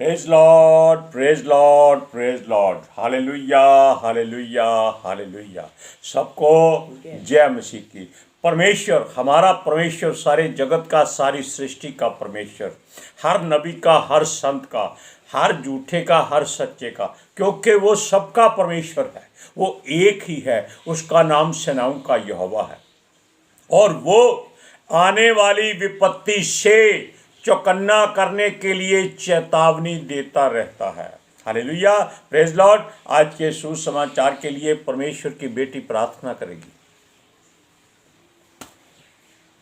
Praise Lord, praise Lord, praise Lord. Hallelujah, hallelujah, hallelujah. सबको जय मसीह की। परमेश्वर, हमारा परमेश्वर, सारे जगत का, सारी सृष्टि का परमेश्वर, हर नबी का, हर संत का, हर झूठे का, हर सच्चे का, क्योंकि वो सबका परमेश्वर है। वो एक ही है, उसका नाम सेनाओं का यहोवा है। और वो आने वाली विपत्ति से चौकन्ना करने के लिए चेतावनी देता रहता है। Hallelujah, praise Lord. आज के सुसमाचार के लिए परमेश्वर की बेटी प्रार्थना करेगी।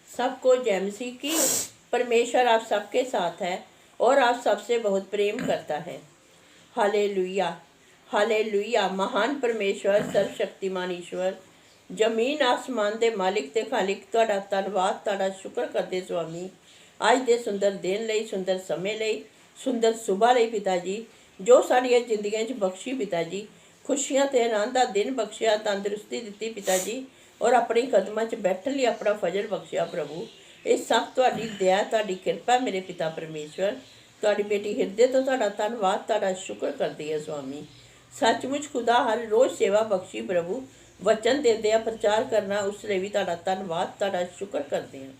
सबको जय मसीह की। परमेश्वर आप सबके साथ है और आप सबसे बहुत प्रेम करता है। Hallelujah, hallelujah. महान परमेश्वर, सर्वशक्तिमान ईश्वर, जमीन आसमान दे मालिक ते खालिक, तुहाडा धन्नवाद, तुहाडा शुक्र करदे स्वामी आज दे सुंदर दिन लई, सुंदर समय लई, सुंदर सुबह लई पिता जी, जो साडियां जिंदगियां च बख्शी पिता जी, खुशियां ते आनंद दा दिन बख्शिया, तंदुरुस्ती दित्ती पिता जी, और अपने कदमां च बैठण लई अपना फजल बख्शिया प्रभु। ये सब तुहाडी दया, तुहाडी किरपा मेरे पिता परमेश्वर। तुहाडी बेटी हिरदे तो तुहाडा धन्नवाद, तुहाडा शुक्र करदी है स्वामी। सचमुच खुदा हर रोज़ सेवा बख्शी प्रभु, वचन देंदे प्रचार करना, उस लिए भी तुहाडा धन्नवाद, तुहाडा शुक्र करते हैं।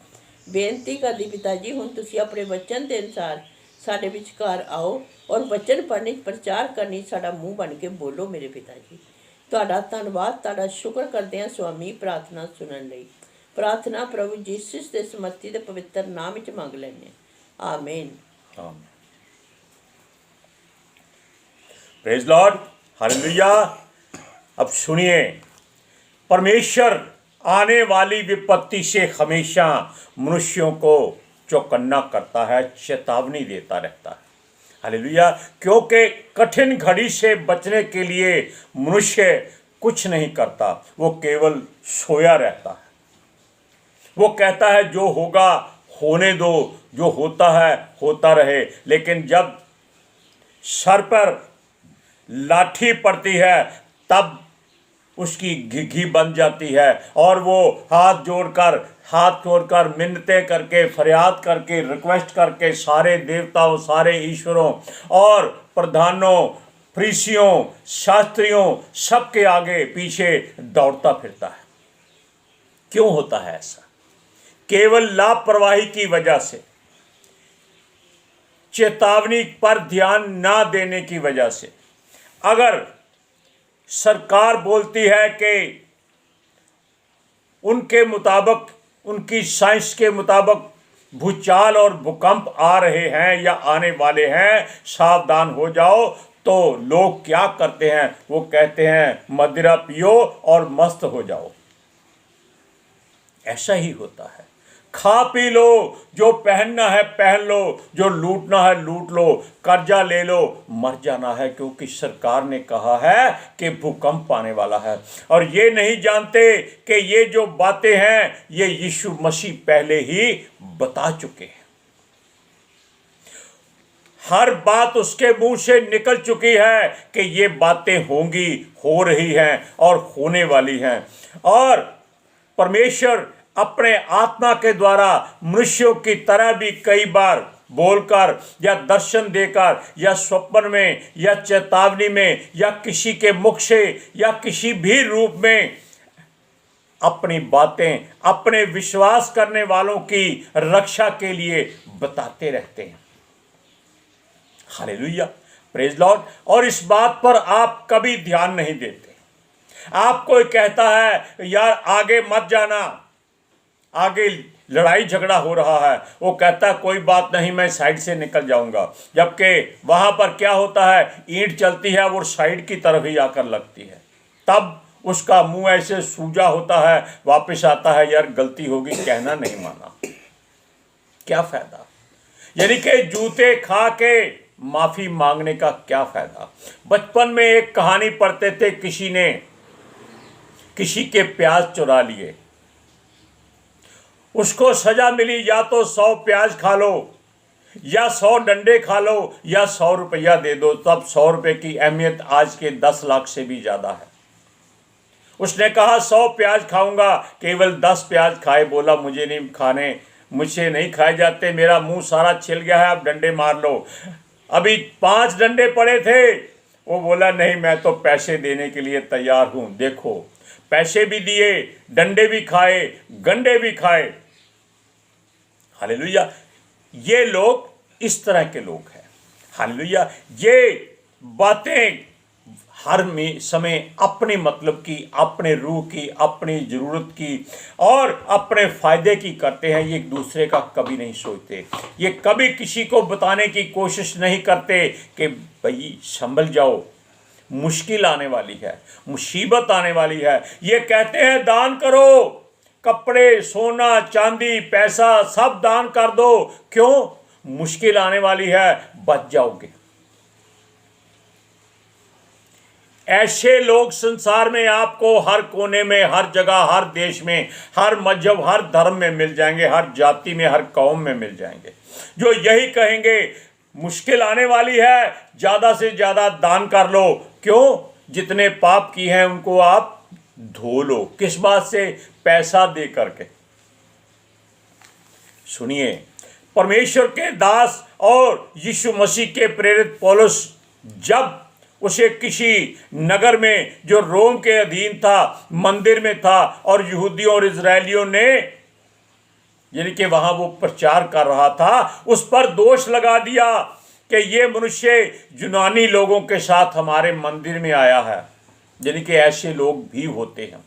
बेनती करदी पिता जी, हुण तुसीं अपने वचन के अनुसार साडे विचकार आओ और वचन पढ़ने प्रचार करने साडा मुँह बन के बोलो मेरे पिता जी। तुहाडा धन्नवाद, तुहाडा शुक्र करते हैं स्वामी। प्रार्थना सुनन लई प्रार्थना प्रभु यीशु के समर्थी ते पवित्र नाम विच मंग लैने, आमीन। Praise Lord, hallelujah. अब सुनिए, परमेश्वर आने वाली विपत्ति से हमेशा मनुष्यों को चौकन्ना करता है, चेतावनी देता रहता है। हालेलुया। क्योंकि कठिन घड़ी से बचने के लिए मनुष्य कुछ नहीं करता, वो केवल सोया रहता है। वो कहता है जो होगा होने दो, जो होता है होता रहे। लेकिन जब सर पर लाठी पड़ती है तब उसकी घिघी बन जाती है और वो हाथ जोड़कर मिन्नतें करके, फरियाद करके, रिक्वेस्ट करके सारे देवताओं, सारे ईश्वरों और प्रधानों, फरीसियों, शास्त्रियों सबके आगे पीछे दौड़ता फिरता है। क्यों होता है ऐसा? केवल लापरवाही की वजह से, चेतावनी पर ध्यान ना देने की वजह से। अगर सरकार बोलती है कि उनके मुताबिक, उनकी साइंस के मुताबिक भूचाल और भूकंप आ रहे हैं या आने वाले हैं, सावधान हो जाओ, तो लोग क्या करते हैं? वो कहते हैं मदिरा पियो और मस्त हो जाओ। ऐसा ही होता है। खा पी लो, जो पहनना है पहन लो, जो लूटना है लूट लो, कर्जा ले लो, मर जाना है, क्योंकि सरकार ने कहा है कि भूकंप आने वाला है। और ये नहीं जानते कि ये जो बातें हैं ये यीशु मसीह पहले ही बता चुके हैं। हर बात उसके मुंह से निकल चुकी है कि ये बातें होंगी, हो रही हैं और होने वाली हैं। और परमेश्वर अपने आत्मा के द्वारा मनुष्यों की तरह भी कई बार बोलकर या दर्शन देकर या स्वप्न में या चेतावनी में या किसी के मुख से या किसी भी रूप में अपनी बातें अपने विश्वास करने वालों की रक्षा के लिए बताते रहते हैं। Hallelujah, praise Lord. और इस बात पर आप कभी ध्यान नहीं देते। आप कोई कहता है यार आगे मत जाना, आगे लड़ाई झगड़ा हो रहा है, वो कहता है कोई बात नहीं, मैं साइड से निकल जाऊंगा। जबकि वहां पर क्या होता है, ईंट चलती है वो साइड की तरफ ही आकर लगती है। तब उसका मुंह ऐसे सूजा होता है, वापस आता है यार गलती होगी, कहना नहीं माना, क्या फायदा? यानी कि जूते खा के माफी मांगने का क्या फायदा? बचपन में एक कहानी पढ़ते थे, किसी ने किसी के प्याज चुरा लिए, उसको सजा मिली, या तो 100 प्याज खा लो या 100 डंडे खा लो या 100 रुपया दे दो। तब 100 रुपये की अहमियत आज के 10 लाख से भी ज़्यादा है। उसने कहा 100 प्याज खाऊंगा, केवल 10 प्याज खाए, बोला मुझे नहीं खाने, मुझसे नहीं खाए जाते, मेरा मुंह सारा छिल गया है, अब डंडे मार लो। अभी 5 डंडे पड़े थे, वो बोला नहीं मैं तो पैसे देने के लिए तैयार हूं। देखो, पैसे भी दिए, डंडे भी खाए, गंडे भी खाए। हालेलुया। ये लोग इस तरह के लोग हैं। हालेलुया। ये बातें हर समय अपने मतलब की, अपने रूह की, अपनी ज़रूरत की और अपने फ़ायदे की करते हैं। ये एक दूसरे का कभी नहीं सोचते। ये कभी किसी को बताने की कोशिश नहीं करते कि भाई संभल जाओ, मुश्किल आने वाली है, मुसीबत आने वाली है। ये कहते हैं दान करो, कपड़े, सोना, चांदी, पैसा सब दान कर दो। क्यों? मुश्किल आने वाली है, बच जाओगे। ऐसे लोग संसार में आपको हर कोने में, हर जगह, हर देश में, हर मजहब, हर धर्म में मिल जाएंगे, हर जाति में, हर कौम में मिल जाएंगे, जो यही कहेंगे मुश्किल आने वाली है, ज़्यादा से ज़्यादा दान कर लो। क्यों? जितने पाप किए हैं उनको आप धो लो। किस बात से? पैसा दे करके। सुनिए, परमेश्वर के दास और यीशु मसीह के प्रेरित पौलुस जब उसे किसी नगर में जो रोम के अधीन था, मंदिर में था, और यहूदियों और इजरायलियों ने, यानी कि वहां वो प्रचार कर रहा था, उस पर दोष लगा दिया कि ये मनुष्य यूनानी लोगों के साथ हमारे मंदिर में आया है। यानी कि ऐसे लोग भी होते हैं।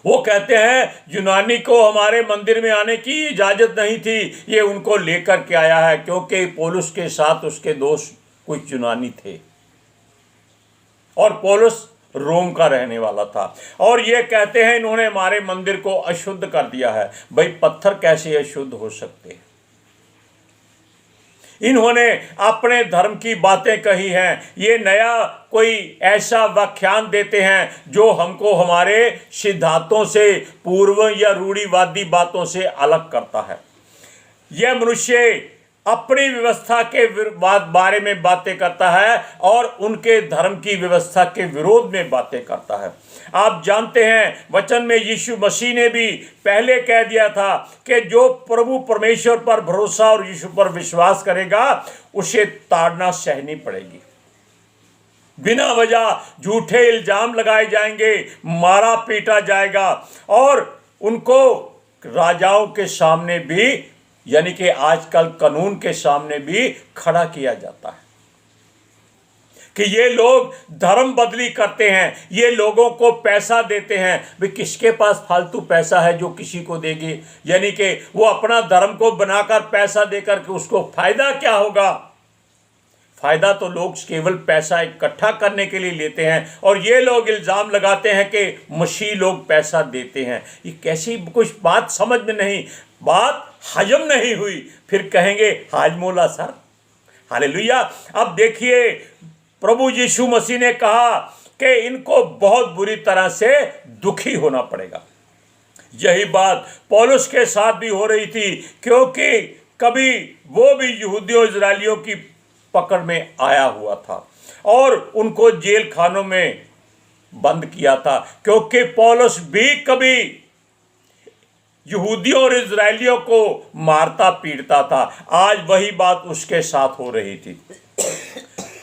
वो कहते हैं यूनानी को हमारे मंदिर में आने की इजाज़त नहीं थी, ये उनको लेकर के आया है, क्योंकि पौलुस के साथ उसके दोस्त कुछ यूनानी थे और पौलुस रोम का रहने वाला था। और ये कहते हैं इन्होंने हमारे मंदिर को अशुद्ध कर दिया है। भाई, पत्थर कैसे अशुद्ध हो सकते हैं? इन्होंने अपने धर्म की बातें कही हैं। ये नया कोई ऐसा व्याख्यान देते हैं जो हमको हमारे सिद्धांतों से, पूर्व या रूढ़िवादी बातों से अलग करता है। यह मनुष्य अपनी व्यवस्था के बारे में बातें करता है और उनके धर्म की व्यवस्था के विरोध में बातें करता है। आप जानते हैं, वचन में यीशु मसीह ने भी पहले कह दिया था कि जो प्रभु परमेश्वर पर भरोसा और यीशु पर विश्वास करेगा उसे ताड़ना सहनी पड़ेगी। बिना वजह झूठे इल्जाम लगाए जाएंगे, मारा पीटा जाएगा और उनको राजाओं के सामने भी, यानी कि आजकल कानून के सामने भी खड़ा किया जाता है कि ये लोग धर्म बदली करते हैं, ये लोगों को पैसा देते हैं। भाई, किसके पास फालतू पैसा है जो किसी को देंगे? यानी कि वो अपना धर्म को बनाकर पैसा देकर के उसको फायदा क्या होगा? फायदा तो लोग केवल पैसा इकट्ठा करने के लिए लेते हैं और ये लोग इल्ज़ाम लगाते हैं कि मसीह लोग पैसा देते हैं। ये कैसी कुछ बात समझ में नहीं, बात हजम नहीं हुई। फिर कहेंगे हाजमोला सर। हालेलुया। अब देखिए, प्रभु यीशु मसीह ने कहा कि इनको बहुत बुरी तरह से दुखी होना पड़ेगा। यही बात पौलुस के साथ भी हो रही थी, क्योंकि कभी वो भी यहूदियों इजरायलियों की पकड़ में आया हुआ था और उनको जेल खानों में बंद किया था, क्योंकि पौलुस भी कभी यहूदियों और इजरायलियों को मारता पीटता था। आज वही बात उसके साथ हो रही थी।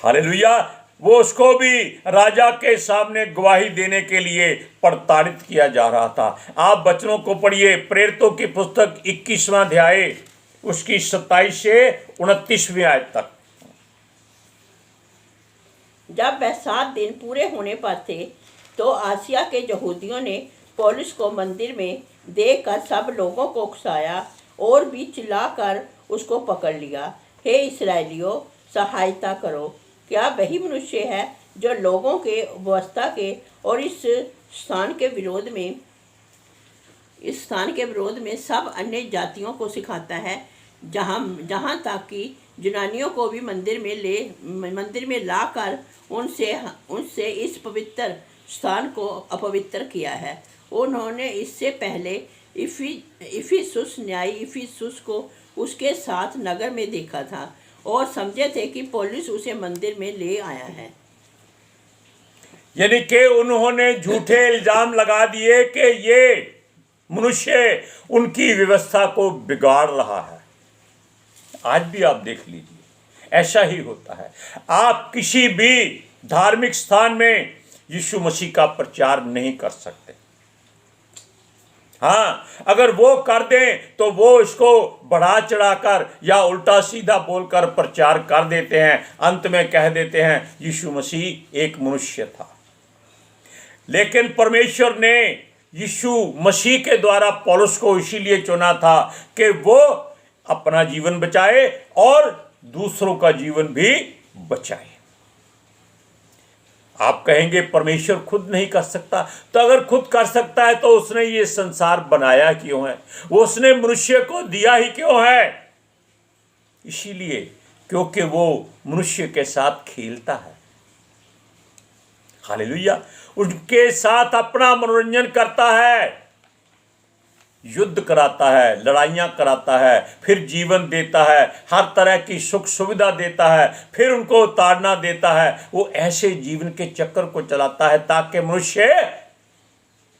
हालेलुया। वो उसको भी राजा के सामने गवाही देने के लिए प्रताड़ित किया जा रहा था। आप वचनों को पढ़िए, प्रेरितों की पुस्तक 21वां अध्याय उसकी 27 से 29वीं आयत तक। जब वह 7 दिन पूरे होने पर थे तो आसिया के यहूदियों ने पौलुस को मंदिर में देखकर सब लोगों को उकसाया और भी चिल्लाकर उसको पकड़ लिया। हे इस्राएलियों, सहायता करो। क्या वही मनुष्य है जो लोगों के व्यवस्था के और इस स्थान के विरोध में सब अन्य जातियों को सिखाता है, जहाँ तक कि यूनानियों को भी मंदिर में लाकर उनसे इस पवित्र स्थान को अपवित्र किया है। उन्होंने इससे पहले इफिसुस न्यायी इफिसुस को उसके साथ नगर में देखा था और समझे थे कि पौलुस उसे मंदिर में ले आया है। यानी कि उन्होंने झूठे इल्जाम लगा दिए कि ये मनुष्य उनकी व्यवस्था को बिगाड़ रहा है। आज भी आप देख लीजिए, ऐसा ही होता है। आप किसी भी धार्मिक स्थान में यीशु मसीह का प्रचार नहीं कर सकते। हाँ, अगर वो कर दें तो वो इसको बढ़ा चढ़ाकर या उल्टा सीधा बोलकर प्रचार कर देते हैं। अंत में कह देते हैं यीशु मसीह एक मनुष्य था। लेकिन परमेश्वर ने यीशु मसीह के द्वारा पौलुस को इसीलिए चुना था कि वो अपना जीवन बचाए और दूसरों का जीवन भी बचाए। आप कहेंगे परमेश्वर खुद नहीं कर सकता, तो अगर खुद कर सकता है तो उसने ये संसार बनाया क्यों है? वो उसने मनुष्य को दिया ही क्यों है? इसीलिए क्योंकि वो मनुष्य के साथ खेलता है। हालेलुया। उनके साथ अपना मनोरंजन करता है, युद्ध कराता है, लड़ाइयाँ कराता है, फिर जीवन देता है, हर तरह की सुख सुविधा देता है, फिर उनको उतारना देता है। वो ऐसे जीवन के चक्कर को चलाता है ताकि मनुष्य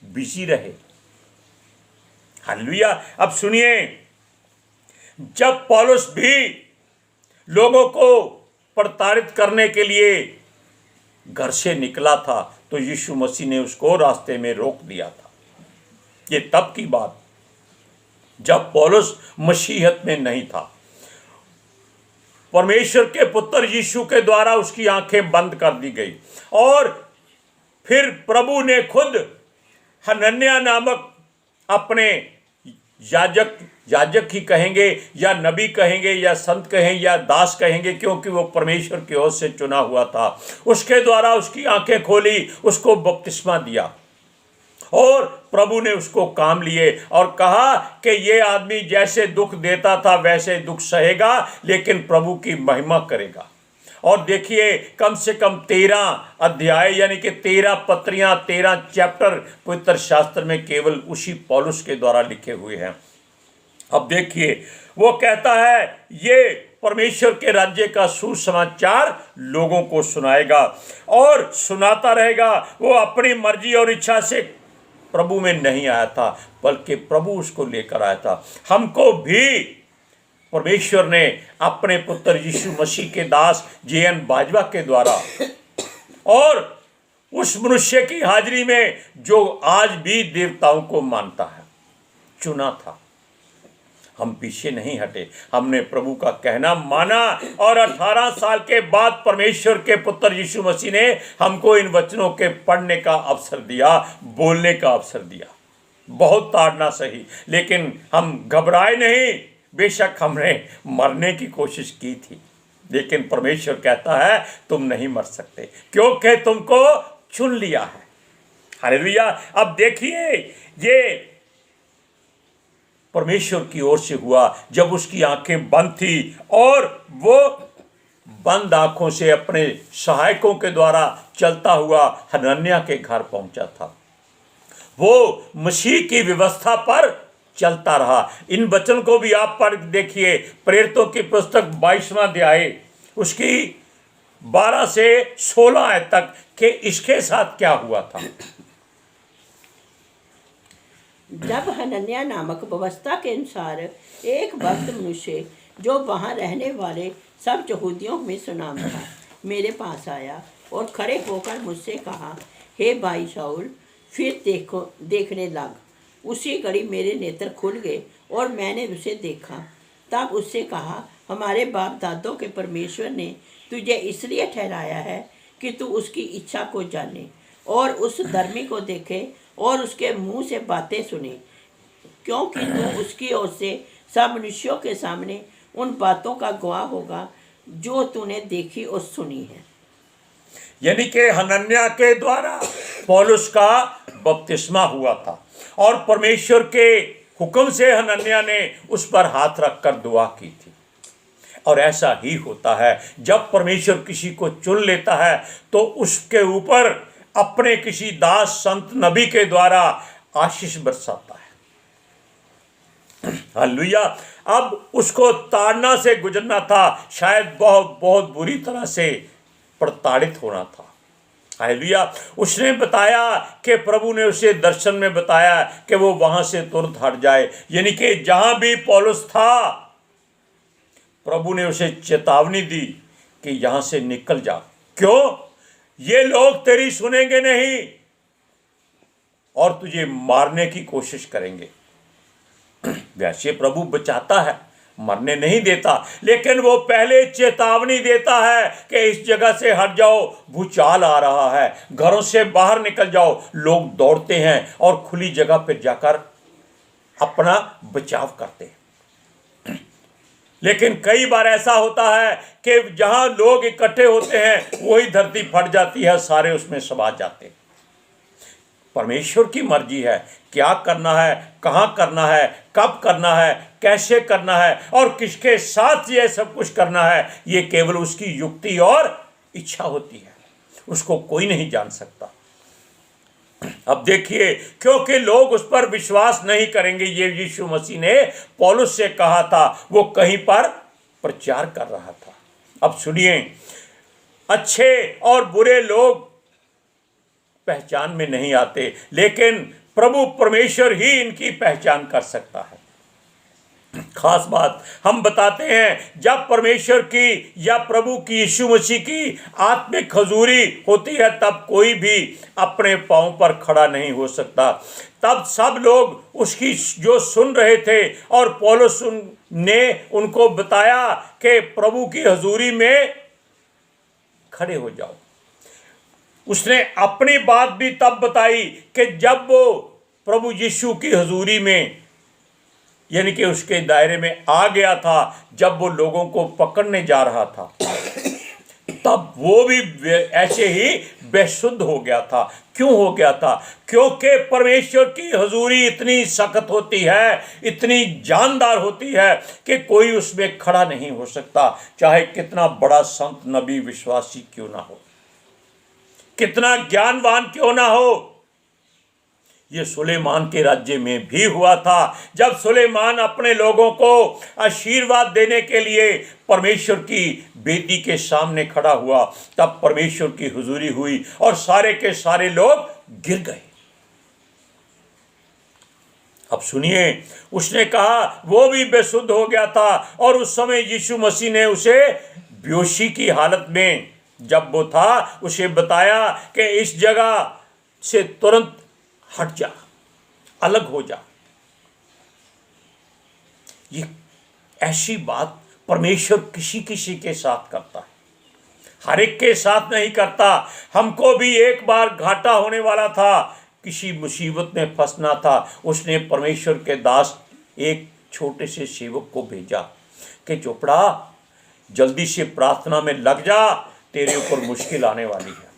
बिजी रहे। हालेलुया। अब सुनिए, जब पौलुस भी लोगों को प्रताड़ित करने के लिए घर से निकला था तो यीशु मसीह ने उसको रास्ते में रोक दिया था। ये तब की बात जब पौलुस मसीहत में नहीं था। परमेश्वर के पुत्र यीशु के द्वारा उसकी आंखें बंद कर दी गई और फिर प्रभु ने खुद हनन्याह नामक अपने याजक ही कहेंगे या नबी कहेंगे या संत कहें या दास कहेंगे, क्योंकि वो परमेश्वर की ओर से चुना हुआ था, उसके द्वारा उसकी आंखें खोली, उसको बपतिस्मा दिया और प्रभु ने उसको काम लिए और कहा कि ये आदमी जैसे दुख देता था वैसे दुख सहेगा, लेकिन प्रभु की महिमा करेगा। और देखिए, कम से कम 13 अध्याय यानी कि 13 पत्रियां, 13 चैप्टर पवित्र शास्त्र में केवल उसी पौलुस के द्वारा लिखे हुए हैं। अब देखिए, वो कहता है ये परमेश्वर के राज्य का सुसमाचार लोगों को सुनाएगा और सुनाता रहेगा। वो अपनी मर्जी और इच्छा से प्रभु में नहीं आया था, बल्कि प्रभु उसको लेकर आया था। हमको भी परमेश्वर ने अपने पुत्र यीशु मसीह के दास JN बाजवा के द्वारा और उस मनुष्य की हाजिरी में जो आज भी देवताओं को मानता है, चुना था। हम पीछे नहीं हटे, हमने प्रभु का कहना माना और 18 साल के बाद परमेश्वर के पुत्र यीशु मसीह ने हमको इन वचनों के पढ़ने का अवसर दिया, बोलने का अवसर दिया। बहुत ताड़ना सही, लेकिन हम घबराए नहीं। बेशक हमने मरने की कोशिश की थी, लेकिन परमेश्वर कहता है तुम नहीं मर सकते, क्योंकि तुमको चुन लिया है। हालेलुया। अब देखिए, ये परमेश्वर की ओर से हुआ जब उसकी आंखें बंद थी और वो बंद आंखों से अपने सहायकों के द्वारा चलता हुआ हनन्याह के घर पहुंचा था। वो मसीह की व्यवस्था पर चलता रहा। इन वचन को भी आप पढ़ देखिए, प्रेरितों की पुस्तक 22वां अध्याय उसकी 12 से 16 आयत तक कि इसके साथ क्या हुआ था। जब हनन्याह नामक व्यवस्था के अनुसार एक भक्त मनुष्य जो वहाँ रहने वाले सब यहूदियों में सुनाम था, मेरे पास आया और खड़े होकर मुझसे कहा, हे भाई शाऊल, फिर देखने लग। उसी घड़ी मेरे नेत्र खुल गए और मैंने उसे देखा। तब उससे कहा, हमारे बाप दादों के परमेश्वर ने तुझे इसलिए ठहराया है कि तू उसकी इच्छा को जाने और उस धर्मी को देखे और उसके मुंह से बातें सुने, क्योंकि तू उसकी ओर से सब मनुष्यों के सामने उन बातों का गवाह होगा जो तूने देखी और सुनी है। यानी कि हनन्याह के द्वारा पौलुस का बपतिस्मा हुआ था और परमेश्वर के हुक्म से हनन्याह ने उस पर हाथ रखकर दुआ की थी। और ऐसा ही होता है, जब परमेश्वर किसी को चुन लेता है तो उसके ऊपर अपने किसी दास संत नबी के द्वारा आशीष बरसाता है। हालेलुया। अब उसको ताड़ना से गुजरना था, शायद बहुत बहुत बुरी तरह से प्रताड़ित होना था। हालेलुया। उसने बताया कि प्रभु ने उसे दर्शन में बताया कि वो वहां से तुरंत हट जाए, यानी कि जहां भी पौलुस था प्रभु ने उसे चेतावनी दी कि यहाँ से निकल जा। क्यों? ये लोग तेरी सुनेंगे नहीं और तुझे मारने की कोशिश करेंगे। वैसे प्रभु बचाता है, मरने नहीं देता, लेकिन वो पहले चेतावनी देता है कि इस जगह से हट जाओ, भूचाल आ रहा है, घरों से बाहर निकल जाओ। लोग दौड़ते हैं और खुली जगह पर जाकर अपना बचाव करते हैं। लेकिन कई बार ऐसा होता है कि जहां लोग इकट्ठे होते हैं वही धरती फट जाती है, सारे उसमें समा जाते हैं। परमेश्वर की मर्जी है क्या करना है, कहाँ करना है, कब करना है, कैसे करना है और किसके साथ ये सब कुछ करना है, ये केवल उसकी युक्ति और इच्छा होती है। उसको कोई नहीं जान सकता। अब देखिए, क्योंकि लोग उस पर विश्वास नहीं करेंगे, ये यीशु मसीह ने पौलुस से कहा था, वो कहीं पर प्रचार कर रहा था। अब सुनिए, अच्छे और बुरे लोग पहचान में नहीं आते, लेकिन प्रभु परमेश्वर ही इनकी पहचान कर सकता है। खास बात हम बताते हैं, जब परमेश्वर की या प्रभु की यीशु मसीह की आत्मिक हजूरी होती है तब कोई भी अपने पांव पर खड़ा नहीं हो सकता। तब सब लोग उसकी जो सुन रहे थे और पौलुस ने उनको बताया कि प्रभु की हजूरी में खड़े हो जाओ। उसने अपनी बात भी तब बताई कि जब वो प्रभु यीशु की हजूरी में यानी कि उसके दायरे में आ गया था, जब वो लोगों को पकड़ने जा रहा था, तब वो भी ऐसे ही बेसुध हो गया था। क्यों हो गया था? क्योंकि परमेश्वर की हजूरी इतनी सख्त होती है, इतनी जानदार होती है कि कोई उसमें खड़ा नहीं हो सकता, चाहे कितना बड़ा संत नबी विश्वासी क्यों ना हो, कितना ज्ञानवान क्यों ना हो। ये सुलेमान के राज्य में भी हुआ था। जब सुलेमान अपने लोगों को आशीर्वाद देने के लिए परमेश्वर की वेदी के सामने खड़ा हुआ, तब परमेश्वर की हुजूरी हुई और सारे के सारे लोग गिर गए। अब सुनिए, उसने कहा वो भी बेसुध हो गया था और उस समय यीशु मसीह ने उसे बेहोशी की हालत में जब वो था, उसे बताया कि इस जगह से तुरंत हट जा, अलग हो जा। ये ऐसी बात परमेश्वर किसी किसी के साथ करता है, हर एक के साथ नहीं करता। हमको भी एक बार घाटा होने वाला था, किसी मुसीबत में फंसना था। उसने परमेश्वर के दास एक छोटे से सेवक को भेजा कि चोपड़ा जल्दी से प्रार्थना में लग जा, तेरे ऊपर मुश्किल आने वाली है।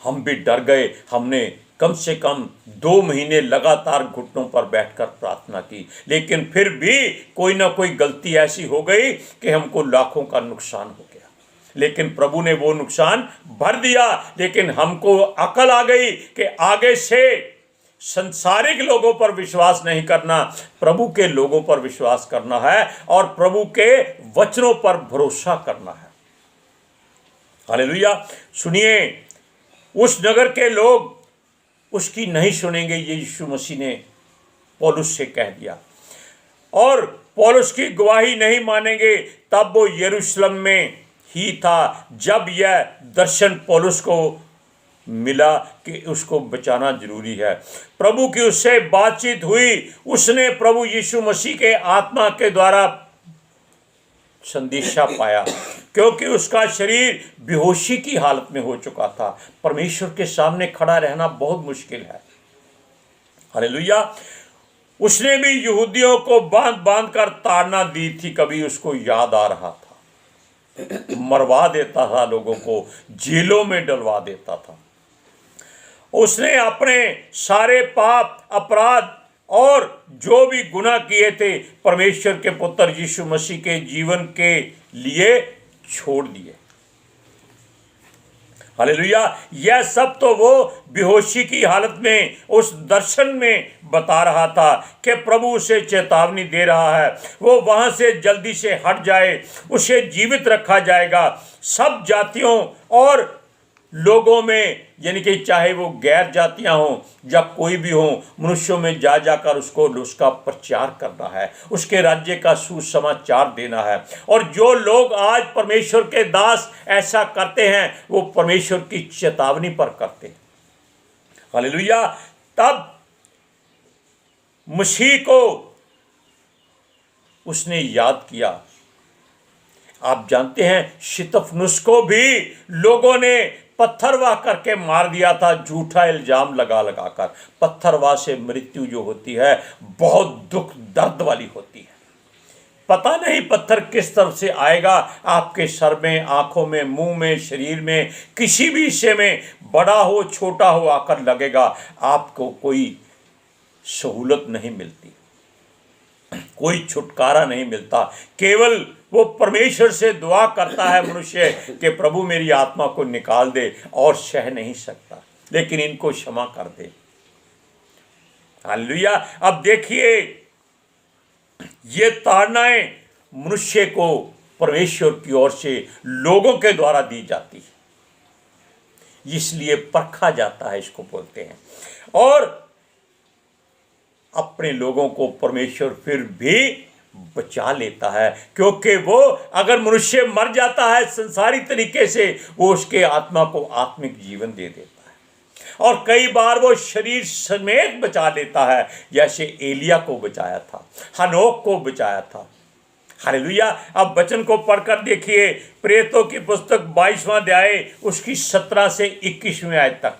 हम भी डर गए। हमने कम से कम 2 महीने लगातार घुटनों पर बैठकर प्रार्थना की, लेकिन फिर भी कोई ना कोई गलती ऐसी हो गई कि हमको लाखों का नुकसान हो गया। लेकिन प्रभु ने वो नुकसान भर दिया। लेकिन हमको अकल आ गई कि आगे से संसारिक लोगों पर विश्वास नहीं करना, प्रभु के लोगों पर विश्वास करना है और प्रभु के वचनों पर भरोसा करना है। हालेलुया। सुनिए, उस नगर के लोग उसकी नहीं सुनेंगे, ये यीशु मसीह ने पौलुस से कह दिया, और पौलुस की गवाही नहीं मानेंगे। तब वो यरूशलेम में ही था जब यह दर्शन पौलुस को मिला कि उसको बचाना जरूरी है। प्रभु की उससे बातचीत हुई। उसने प्रभु यीशु मसीह के आत्मा के द्वारा संदेशा पाया, क्योंकि उसका शरीर बेहोशी की हालत में हो चुका था। परमेश्वर के सामने खड़ा रहना बहुत मुश्किल है। हालेलुया। उसने भी यहूदियों को बांध बांध कर ताड़ना दी थी। कभी उसको याद आ रहा था, मरवा देता था लोगों को, जेलों में डलवा देता था। उसने अपने सारे पाप, अपराध और जो भी गुनाह किए थे परमेश्वर के पुत्र यीशु मसीह के जीवन के लिए छोड़ दिए। हालेलुया। यह सब तो वो बेहोशी की हालत में उस दर्शन में बता रहा था कि प्रभु उसे चेतावनी दे रहा है, वो वहां से जल्दी से हट जाए, उसे जीवित रखा जाएगा। सब जातियों और लोगों में, यानी कि चाहे वो गैर जातियां हों या कोई भी हो, मनुष्यों में जा जाकर उसका प्रचार करना है, उसके राज्य का सुसमाचार देना है। और जो लोग आज परमेश्वर के दास ऐसा करते हैं वो परमेश्वर की चेतावनी पर करते हैं। हालेलुया। तब मसीह को उसने याद किया। आप जानते हैं स्तिफनुस को भी लोगों ने पत्थरवाह करके मार दिया था, झूठा इल्जाम लगा लगा कर। पत्थरवाह से मृत्यु जो होती है बहुत दुख दर्द वाली होती है। पता नहीं पत्थर किस तरफ से आएगा, आपके सर में, आंखों में, मुंह में, शरीर में, किसी भी हिस्से में, बड़ा हो छोटा हो आकर लगेगा। आपको कोई सहूलत नहीं मिलती, कोई छुटकारा नहीं मिलता। केवल वो परमेश्वर से दुआ करता है मनुष्य कि प्रभु मेरी आत्मा को निकाल दे, और सह नहीं सकता, लेकिन इनको क्षमा कर दे। हालेलुया। अब देखिए, ये ताड़नाएं मनुष्य को परमेश्वर की ओर से लोगों के द्वारा दी जाती है, इसलिए परखा जाता है, इसको बोलते हैं। और अपने लोगों को परमेश्वर फिर भी बचा लेता है, क्योंकि वो अगर मनुष्य मर जाता है संसारी तरीके से, वो उसके आत्मा को आत्मिक जीवन दे देता है। और कई बार वो शरीर समेत बचा लेता है, जैसे एलिया को बचाया था, हनोक को बचाया था। हालेलुया। अब वचन को पढ़कर देखिए, प्रेरितों की पुस्तक 22वां अध्याय उसकी 17 से 21वें आयत तक।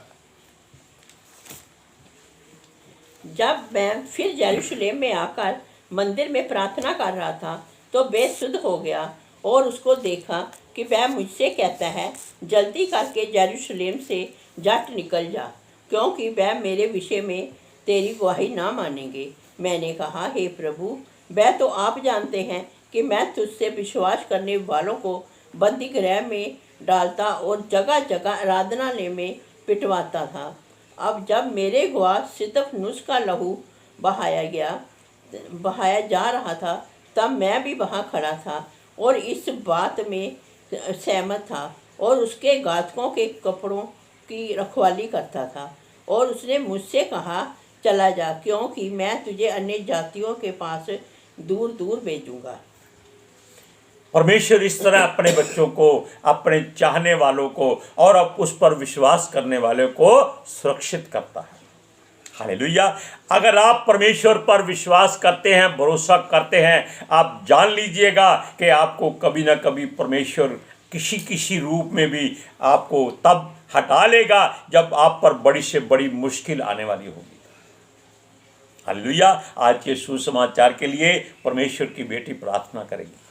जब मैं फिर यरूशलेम में आकर मंदिर में प्रार्थना कर रहा था तो बेसुध हो गया और उसको देखा कि वह मुझसे कहता है, जल्दी करके यरूशलेम से जट निकल जा, क्योंकि वह मेरे विषय में तेरी गवाही ना मानेंगे। मैंने कहा, हे प्रभु, वह तो आप जानते हैं कि मैं तुझसे विश्वास करने वालों को बंदी गृह में डालता और जगह जगह आराधनालय में पिटवाता था। अब जब मेरे गवाह स्तिफनुस का लहू बहाया जा रहा था, तब मैं भी वहाँ खड़ा था और इस बात में सहमत था और उसके घातकों के कपड़ों की रखवाली करता था। और उसने मुझसे कहा, चला जा, क्योंकि मैं तुझे अन्य जातियों के पास दूर दूर भेजूंगा। परमेश्वर इस तरह अपने बच्चों को, अपने चाहने वालों को और अब उस पर विश्वास करने वालों को सुरक्षित करता है। हालेलुया। अगर आप परमेश्वर पर विश्वास करते हैं, भरोसा करते हैं, आप जान लीजिएगा कि आपको कभी ना कभी परमेश्वर किसी किसी रूप में भी आपको तब हटा लेगा जब आप पर बड़ी से बड़ी मुश्किल आने वाली होगी। हालेलुया। आज के सुसमाचार के लिए परमेश्वर की बेटी प्रार्थना करेगी।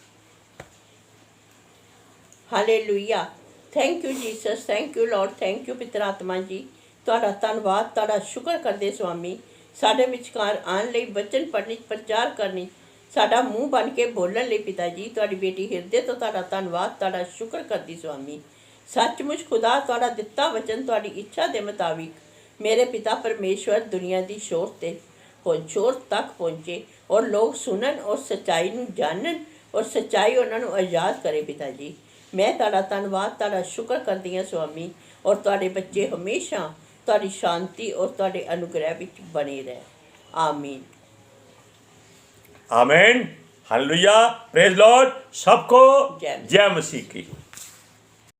Hallelujah. Thank you Jesus, thank you Lord, thank you पिता आत्मा जी। ਤੁਹਾਡਾ ਧੰਨਵਾਦ, ਤੁਹਾਡਾ ਸ਼ੁਕਰ ਕਰਦੇ ਸੁਆਮੀ, ਸਾਡੇ ਵਿਚਕਾਰ ਆਉਣ ਲਈ, ਵਚਨ ਪੜ੍ਹਨੀ, ਪ੍ਰਚਾਰ ਕਰਨੀ, ਸਾਡਾ ਮੂੰਹ ਬਣ ਕੇ ਬੋਲਣ ਲਈ ਪਿਤਾ ਜੀ, ਤੁਹਾਡੀ ਬੇਟੀ ਹਿਰਦੇ ਤੋਂ ਤੁਹਾਡਾ ਧੰਨਵਾਦ, ਤੁਹਾਡਾ ਸ਼ੁਕਰ ਕਰਦੀ ਸੁਆਮੀ। ਸੱਚਮੁੱਚ ਖੁਦਾ, ਤੁਹਾਡਾ ਦਿੱਤਾ ਵਚਨ ਤੁਹਾਡੀ ਇੱਛਾ ਦੇ ਮੁਤਾਬਿਕ ਮੇਰੇ ਪਿਤਾ ਪਰਮੇਸ਼ਵਰ ਦੁਨੀਆ ਦੀ छोर तक पहुँचे और लोग सुनन और सच्चाई नूं जानन और सच्चाई उन्होंने आज़ाद करे। पिता जी, मैं तुहाडा धन्नवाद, तुहाडा शुक्र करदी हां स्वामी, और तुहाडे बच्चे हमेशा तुहाडी शांति और तुहाडे अनुग्रह विच बने रहे। आमीन। आमीन। हालेलुया। Praise Lord. सबको जय जय मसीह की।